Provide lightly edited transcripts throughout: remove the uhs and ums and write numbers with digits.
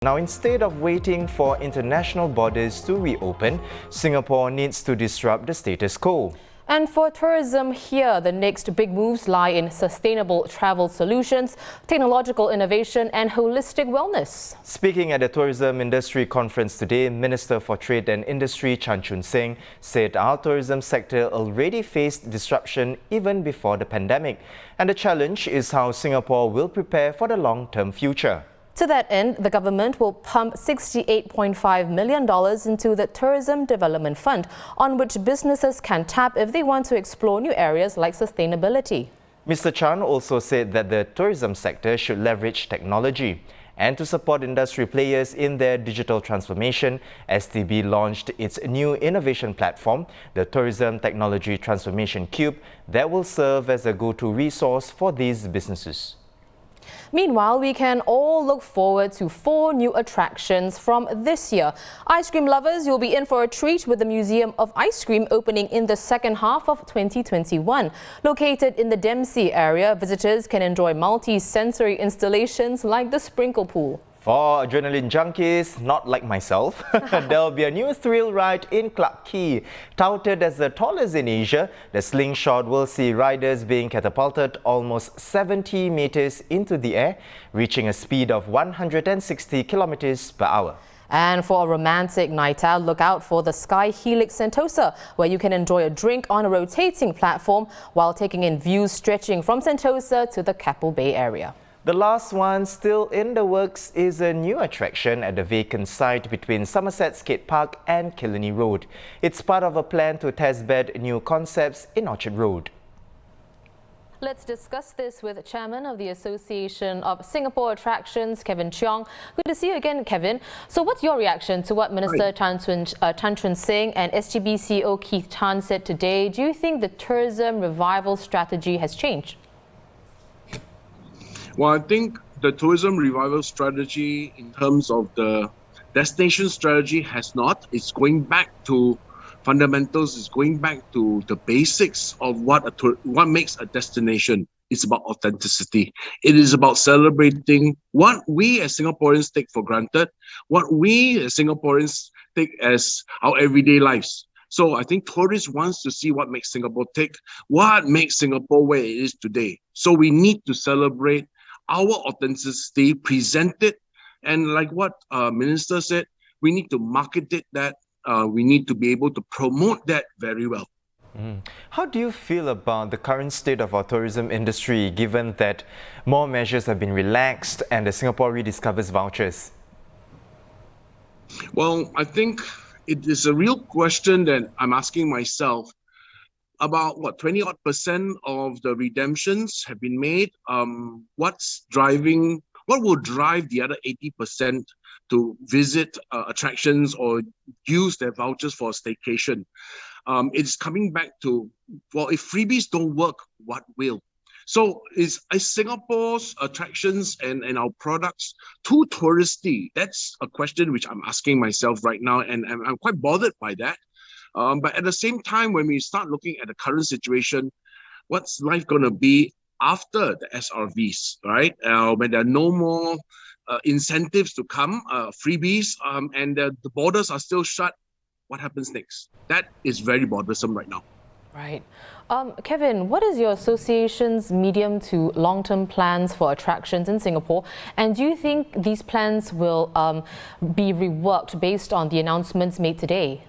Now, instead of waiting for international borders to reopen, Singapore needs to disrupt the status quo. And for tourism here, the next big moves lie in sustainable travel solutions, technological innovation and holistic wellness. Speaking at the Tourism Industry Conference today, Minister for Trade and Industry Chan Chun Sing said our tourism sector already faced disruption even before the pandemic. And the challenge is how Singapore will prepare for the long-term future. To that end, the government will pump $68.5 million into the Tourism Development Fund, on which businesses can tap if they want to explore new areas like sustainability. Mr. Chan also said that the tourism sector should leverage technology. And to support industry players in their digital transformation, STB launched its new innovation platform, the Tourism Technology Transformation Cube, that will serve as a go-to resource for these businesses. Meanwhile, we can all look forward to 4 new attractions from this year. Ice cream lovers, you'll be in for a treat with the Museum of Ice Cream opening in the second half of 2021. Located in the Dempsey area, visitors can enjoy multi-sensory installations like the sprinkle pool. For adrenaline junkies, not like myself, there'll be a new thrill ride in Clarke Quay. Touted as the tallest in Asia, the slingshot will see riders being catapulted almost 70 meters into the air, reaching a speed of 160 kilometers per hour. And for a romantic night out, look out for the SkyHelix Sentosa, where you can enjoy a drink on a rotating platform while taking in views stretching from Sentosa to the Keppel Bay area. The last one still in the works is a new attraction at the vacant site between Somerset Skate Park and Killiney Road. It's part of a plan to testbed new concepts in Orchard Road. Let's discuss this with Chairman of the Association of Singapore Attractions, Kevin Cheong. Good to see you again, Kevin. So what's your reaction to what Minister Chan Chun Sing and SGB CEO Keith Tan said today? Do you think the tourism revival strategy has changed? Well, I think the tourism revival strategy in terms of the destination strategy has not. It's going back to fundamentals. It's going back to the basics of what makes a destination. It's about authenticity. It is about celebrating what we as Singaporeans take for granted, what we as Singaporeans take as our everyday lives. So I think tourists wants to see what makes Singapore tick, what makes Singapore where it is today. So we need to celebrate our authenticity, present it, and like what Minister said, we need to market it that, we need to be able to promote that very well. How do you feel about the current state of our tourism industry, given that more measures have been relaxed and the Singapore rediscovers vouchers? Well, I think it is a real question that I'm asking myself. About 20% of the redemptions have been made. What will drive the other 80% to visit attractions or use their vouchers for a staycation? It's coming back to, well, if freebies don't work, what will? So is Singapore's attractions and our products too touristy? That's a question which I'm asking myself right now, and I'm quite bothered by that. But at the same time, when we start looking at the current situation, what's life going to be after the SRVs, right? When there are no more incentives to come, freebies, and the borders are still shut, what happens next? That is very bothersome right now. Right. Kevin, what is your association's medium to long-term plans for attractions in Singapore? And do you think these plans will be reworked based on the announcements made today?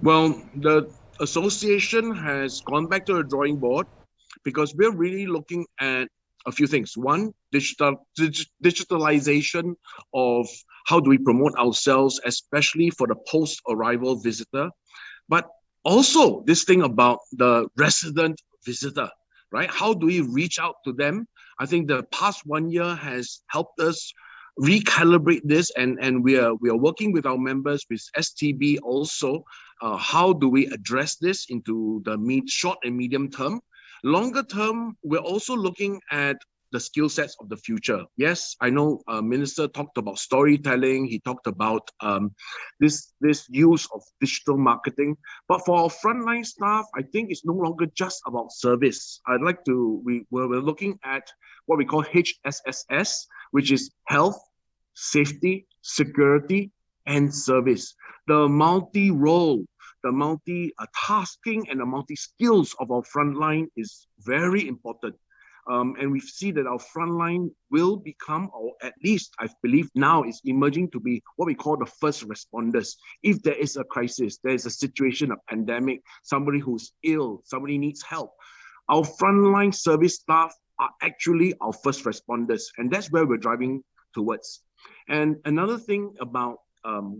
Well, the association has gone back to the drawing board because we're really looking at a few things. One, digitalization of how do we promote ourselves, especially for the post-arrival visitor. But also this thing about the resident visitor, right? How do we reach out to them? I think the past 1 year has helped us recalibrate this, and we are working with our members, with STB also. How do we address this into the short and medium term? Longer term, we're also looking at the skill sets of the future. Yes, I know Minister talked about storytelling. He talked about this use of digital marketing. But for our frontline staff, I think it's no longer just about service. We're looking at what we call HSSS, which is health, safety, security, and service. The multi-role, the multi-tasking and the multi-skills of our frontline is very important. And we see that our frontline will become, or at least I believe now is emerging to be what we call the first responders. If there is a crisis, there is a situation, a pandemic, somebody who's ill, somebody needs help, our frontline service staff are actually our first responders. And that's where we're driving towards. And another thing about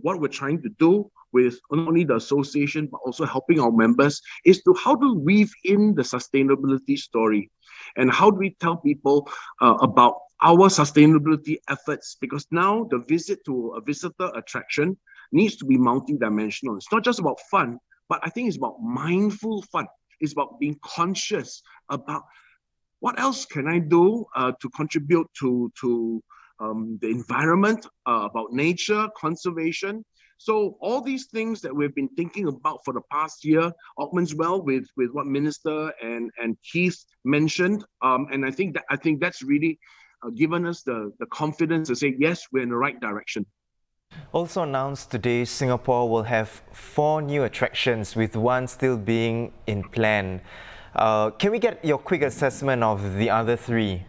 what we're trying to do with not only the association, but also helping our members is to how to weave in the sustainability story. And how do we tell people about our sustainability efforts? Because now the visit to a visitor attraction needs to be multidimensional. It's not just about fun, but I think it's about mindful fun. It's about being conscious about what else can I do to contribute to the environment, about nature, conservation. So all these things that we've been thinking about for the past year augments well with what Minister and Keith mentioned. And I think that's really given us the confidence to say, yes, we're in the right direction. Also announced today, Singapore will have 4 new attractions, with one still being in plan. Can we get your quick assessment of the other 3?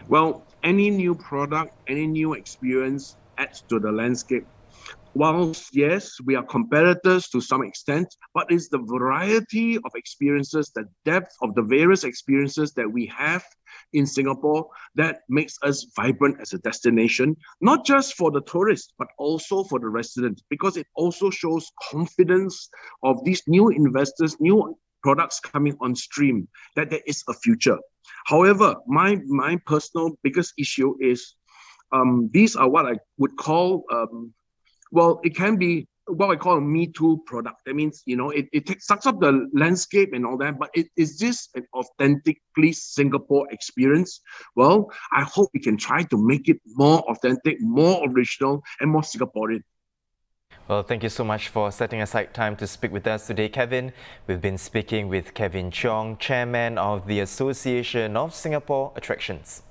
Well, any new product, any new experience adds to the landscape. Whilst, yes, we are competitors to some extent, but it's the variety of experiences, the depth of the various experiences that we have in Singapore that makes us vibrant as a destination, not just for the tourists, but also for the residents, because it also shows confidence of these new investors, new products coming on stream, that there is a future. However, my personal biggest issue is these are what I would call, it can be what I call a Me Too product. That means, it sucks up the landscape and all that, but is this an authentically Singapore experience? Well, I hope we can try to make it more authentic, more original, and more Singaporean. Well, thank you so much for setting aside time to speak with us today, Kevin. We've been speaking with Kevin Cheong, Chairman of the Association of Singapore Attractions.